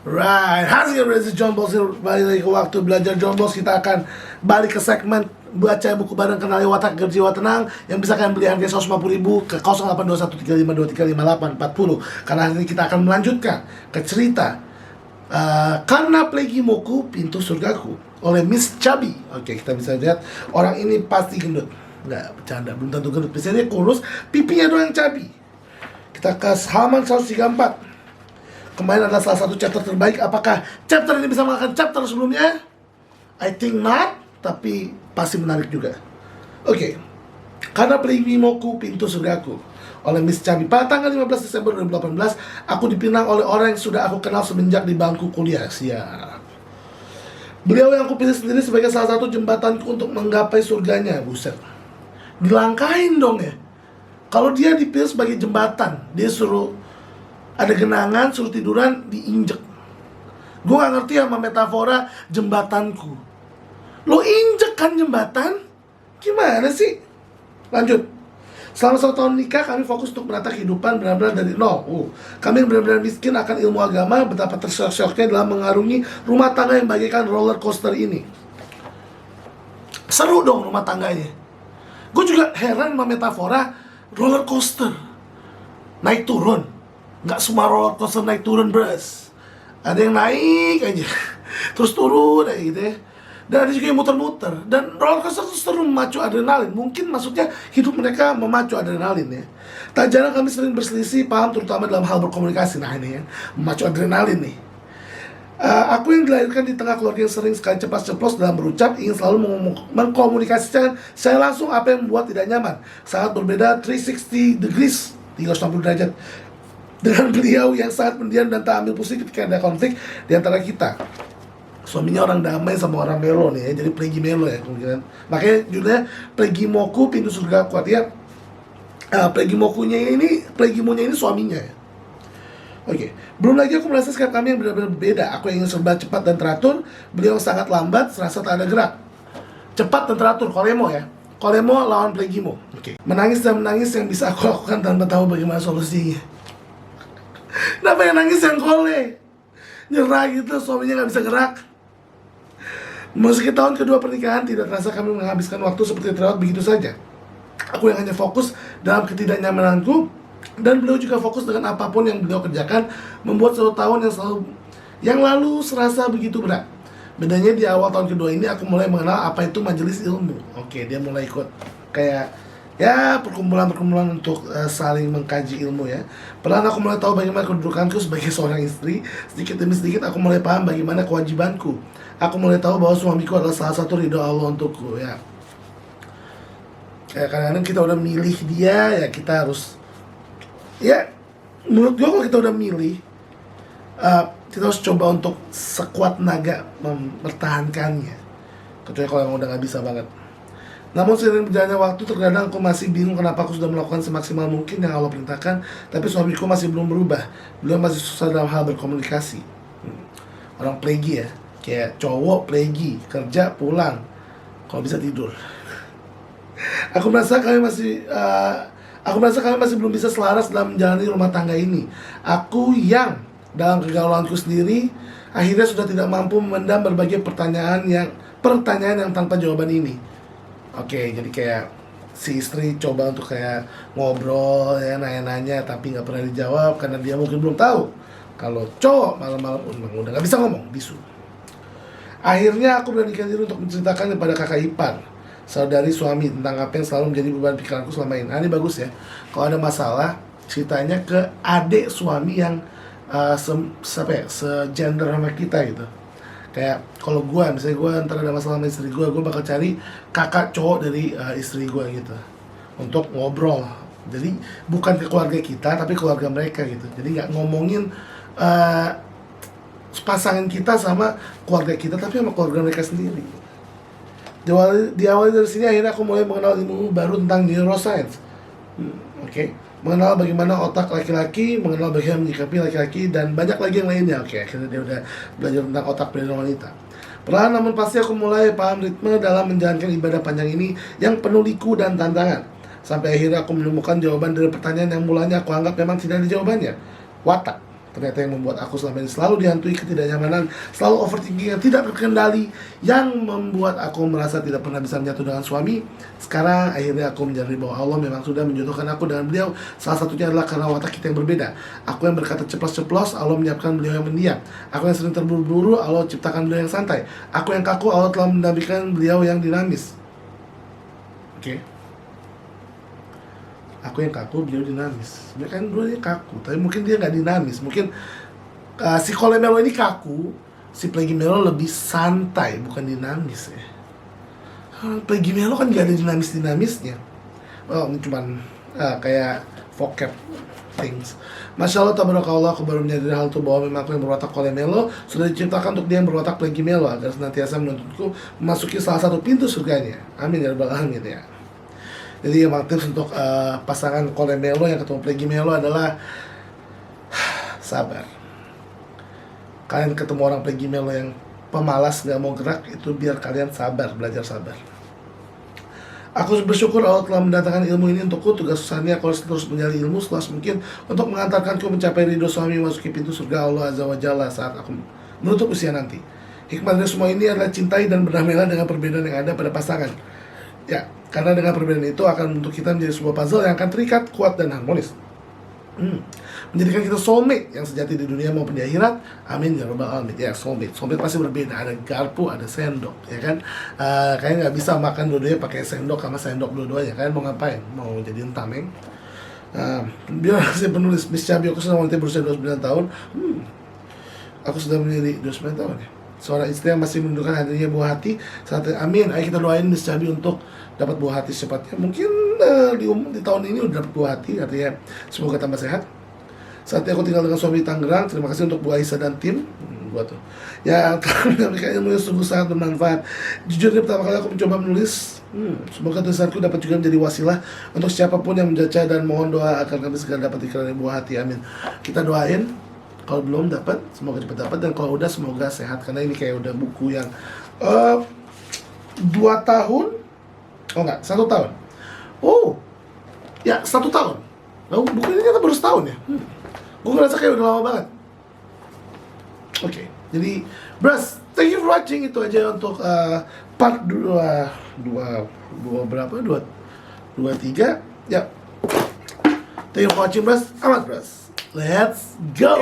Right, hasil dari John Boss. Balik lagi ke waktu belajar John Boss. Kita akan balik ke segmen baca buku bareng kenali watak agar jiwa tenang, yang bisa kalian beli harga 150.000 ke 082135235840. Karena hari ini kita akan melanjutkan ke cerita Karena Plegimoku Pintu Surgaku oleh Miss Chubby. Oke, kita bisa lihat orang ini pasti gendut. Nggak, bercanda, belum tentu gendut. Biasanya kurus, pipinya doang chubby. Kita ke halaman 134. Kemarin adalah salah satu chapter terbaik. Apakah chapter ini bisa mengalahkan chapter sebelumnya? I think not, tapi pasti menarik juga. Oke. Karena Plegimoku Pintu Surgaku oleh Miss Chubby. Pada tanggal 15 Desember 2018, aku dipinang oleh orang yang sudah aku kenal semenjak di bangku kuliah. Siap. Beliau yang aku pilih sendiri sebagai salah satu jembatanku untuk menggapai surganya. Buset, dilangkahin dong ya. Kalau dia dipilih sebagai jembatan, dia suruh ada genangan, suruh tiduran, diinjek. Gue gak ngerti sama metafora jembatanku. Lo injek kan jembatan? Gimana sih? Lanjut. Selama 1 tahun nikah, kami fokus untuk menata kehidupan benar-benar dari nol. Kami yang benar-benar miskin akan ilmu agama, betapa tersyok-syoknya dalam mengarungi rumah tangga yang bagaikan roller coaster ini. Seru dong rumah tangganya. Gue juga heran sama metafora roller coaster. Naik turun. Nggak semua roller coaster naik turun, bros. Ada yang naik aja terus turun aja gitu ya. Dan ada juga yang muter-muter. Dan roller coaster itu seru, memacu adrenalin. Mungkin maksudnya hidup mereka memacu adrenalin ya. Tak jarang kami sering berselisih paham, terutama dalam hal berkomunikasi. Nah ini ya, memacu adrenalin nih. Aku yang dilahirkan di tengah keluarga yang sering sekali cepat-ceplos dalam berucap, ingin selalu mengkomunikasikan saya langsung apa yang membuat tidak nyaman. Sangat berbeda 360 degrees, 360 derajat dengan beliau yang sangat pendiam dan tak ambil pusing ketika ada konflik di antara kita. Suaminya orang damai sama orang melo nih ya, jadi Plegi Melo ya kemungkinan. Makanya judulnya Plegimoku Pintu Surgaku. Artinya Plegimonya ini suaminya ya. Oke. Belum lagi aku merasa sikap kami yang benar-benar berbeda. Aku yang ingin serba cepat dan teratur, beliau sangat lambat, serasa tak ada gerak. Cepat dan teratur, Koremo ya. Koremo lawan Plegimo. Oke. Menangis dan menangis yang bisa aku lakukan tanpa tahu bagaimana solusinya. Kenapa yang nangis yang kole? Nyerah gitu, suaminya gak bisa gerak. Meski tahun kedua pernikahan, tidak terasa kami menghabiskan waktu seperti terlewat begitu saja. Aku yang hanya fokus dalam ketidaknyamananku, dan beliau juga fokus dengan apapun yang beliau kerjakan, membuat 1 tahun yang lalu serasa begitu berat. Bedanya di awal tahun kedua ini aku mulai mengenal apa itu majelis ilmu. Oke, dia mulai ikut kayak ya perkumpulan-perkumpulan untuk saling mengkaji ilmu ya. Perlahan aku mulai tahu bagaimana kedudukanku sebagai seorang istri. Sedikit demi sedikit aku mulai paham bagaimana kewajibanku. Aku mulai tahu bahwa suamiku adalah salah satu ridho Allah untukku ya. Kayak kadang-kadang kita udah milih dia ya, kita harus ya, menurut gue kalau kita udah milih kita harus coba untuk sekuat naga mempertahankannya. Kecuali kalau yang udah gak bisa banget. Namun seiring berjalannya waktu, terkadang aku masih bingung kenapa aku sudah melakukan semaksimal mungkin yang Allah perintahkan, tapi suamiku masih belum berubah. Beliau masih susah dalam hal berkomunikasi. Orang Plegi ya, kayak cowok Plegi, kerja pulang, kalau bisa tidur. Aku merasa kami masih belum bisa selaras dalam menjalani rumah tangga ini. Aku yang dalam kegaulanku sendiri akhirnya sudah tidak mampu memendam berbagai pertanyaan yang tanpa jawaban ini. Oke, jadi kayak si istri coba untuk kayak ngobrol ya, nanya-nanya, tapi nggak pernah dijawab karena dia mungkin belum tahu kalau cowok malam-malam udah nggak bisa ngomong, bisu. Akhirnya aku beranikan diri untuk menceritakan kepada kakak ipar, saudari suami, tentang apa yang selalu menjadi beban pikiranku selama ini. Nah, ini bagus ya, kalau ada masalah ceritanya ke adik suami yang segender sama kita gitu. Kayak kalau gue, misalnya gue ntar ada masalah sama istri gue bakal cari kakak cowok dari istri gue gitu untuk ngobrol. Jadi bukan ke keluarga kita, tapi keluarga mereka gitu. Jadi gak ngomongin pasangan kita sama keluarga kita, tapi sama keluarga mereka sendiri. Diawali dari sini, akhirnya aku mulai mengenal ilmu baru tentang neuroscience. Mengenal bagaimana otak laki-laki, mengenal bagaimana menyikapi laki-laki, dan banyak lagi yang lainnya. Akhirnya dia udah belajar tentang otak pria dan wanita. Perlahan namun pasti aku mulai paham ritme dalam menjalankan ibadah panjang ini yang penuh liku dan tantangan. Sampai akhirnya aku menemukan jawaban dari pertanyaan yang mulanya aku anggap memang tidak ada jawabannya. Watak. Ternyata yang membuat aku selama ini selalu dihantui ketidaknyamanan, selalu overthinking yang tidak terkendali, yang membuat aku merasa tidak pernah bisa menyatu dengan suami. Sekarang akhirnya aku menyadari bahwa Allah memang sudah menjodohkan aku dengan beliau. Salah satunya adalah karena watak kita yang berbeda. Aku yang berkata ceplos-ceplos, Allah menyiapkan beliau yang mendiam. Aku yang sering terburu-buru, Allah ciptakan beliau yang santai. Aku yang kaku, Allah telah mendampingkan beliau yang dinamis. Oke. Aku yang kaku, beliau dinamis. Sebenarnya kan dua-duanya kaku, tapi mungkin dia nggak dinamis. Mungkin si Colemelo ini kaku, si Playgimelo lebih santai, bukan dinamis ya. Playgimelo kan nggak ada dinamis-dinamisnya. Oh, ini cuman kayak vocab things. Masya Allah, tabarakallah, aku baru menyadari hal itu bahwa memang aku yang berwatak Colemelo sudah diciptakan untuk dia yang berwatak Playgimelo agar senantiasa menuntutku memasuki salah satu pintu surganya. Amin ya rabbal alamin ya. Jadi emang tips untuk pasangan Colemelo yang ketemu Playgimelo adalah sabar. Kalian ketemu orang Playgimelo yang pemalas, gak mau gerak, itu biar kalian sabar, belajar sabar. Aku bersyukur Allah telah mendatangkan ilmu ini untukku. Tugas usahanya aku harus terus mencari ilmu seluas mungkin untuk mengantarkanku mencapai ridho suami, memasuki pintu surga Allah Azza wa Jalla saat aku menutup usia nanti. Hikmah dari semua ini adalah cintai dan berdamailah dengan perbedaan yang ada pada pasangan. Ya, karena dengan perbedaan itu akan untuk kita menjadi sebuah puzzle yang akan terikat, kuat, dan harmonis. Menjadikan kita soulmate yang sejati di dunia maupun di akhirat. Amin ya rabbal alamin. Ya, soulmate pasti berbeda. Ada garpu, ada sendok, ya kan. Kalian nggak bisa makan dua-duanya pakai sendok sama sendok dua-duanya. Kalian mau ngapain? Mau jadiin tameng? Biar saya penulis Miss Chabi, aku sudah wanita berusia 29 tahun. Aku sudah menjadi 29 tahun ya. Seorang istri yang masih menunjukkan hadirnya buah hati saat amin. Ayo kita doain Miss Chabi untuk dapat buah hati secepatnya. Mungkin di tahun ini udah dapat buah hati, artinya semoga tambah sehat. Saat ini aku tinggal dengan suami di Tangerang. Terima kasih untuk Bu Aisyah dan tim buat tuh ya, telah memberikan ilmu yang sungguh sangat bermanfaat. Jujur ini pertama kali aku mencoba menulis. Semoga tulisanku dapat juga menjadi wasilah untuk siapapun yang membaca, dan mohon doa agar kami segera dapat iklan buah hati, amin. Kita doain. Kalau belum dapat, semoga cepat dapat, dan kalau udah semoga sehat, karena ini kayak udah buku yang 2 tahun, oh enggak, 1 tahun. Oh, ya 1 tahun. Lalu buku ini ternyata baru setahun ya. Gue ngerasa kayak udah lama banget. Oke, jadi Bros, thank you for watching. Itu aja untuk part 2 berapa? 23. Ya. Thank you for watching, Bros. Amat, Bros. Let's go.